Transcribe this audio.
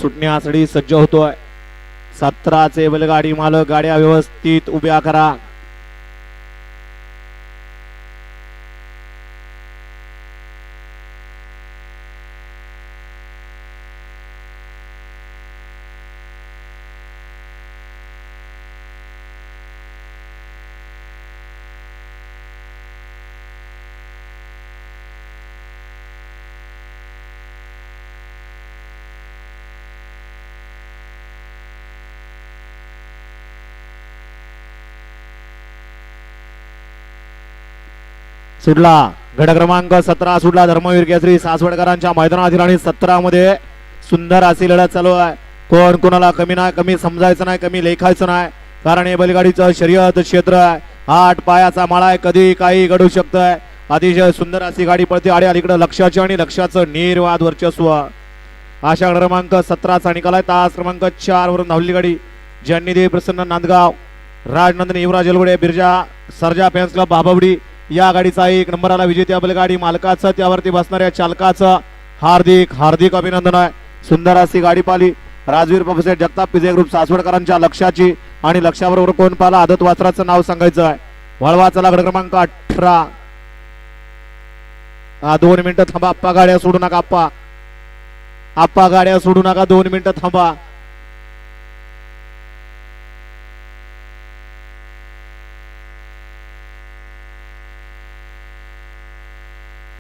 सुटण्यासाठी सज्ज होतोय. 17चे बैलगाडी मालक गाड्या व्यवस्थित उभ्या करा. सुटला गट क्रमांक 17 सुटला धर्मवीर केसरी सासवडकरांच्या मैदानातील आणि 17 मध्ये सुंदर अशी लढत चालू आहे. कोण कोणाला कमी नाही, कमी समजायचं नाही, कमी लेखायचं नाही, कारण हे बैलगाडीचं शर्यत क्षेत्र आहे. 8 पायाचा माळा आहे, कधी काही घडू शकतंय. अतिशय सुंदर अशी गाडी पळते आणि अलीकडे लक्षाची आणि लक्षाचं निर्वाद वर्चस्व. अशा क्रमांक 17चा निकाल आहे. तास क्रमांक 4 वरून धावली गाडी जन्नीदेव प्रसन्न नांदगाव राजनंदन युवराज एलगुडे बिरजा सर्जा फॅन्स क्लब बाबावडी या गाडीचा 1 नंबरला विजेत्या बैलगाडी मालकाचं त्यावरती बसणाऱ्या चालकाचं हार्दिक हार्दिक अभिनंदन आहे. सुंदर अशी गाडी पाली राजवीर प्रोफेसर जगताप पिजे ग्रुप सासवडकरांच्या लक्षाची आणि लक्षाबरोबर कोण पाला आदत वासराचं नाव सांगायचं आहे. वळवा चला गट क्रमांक 18. 2 मिनिटं थांबा. आप्पा गाड्या सोडू नका. आप्पा गाड्या सोडू नका. 2 मिनिटं थांबा.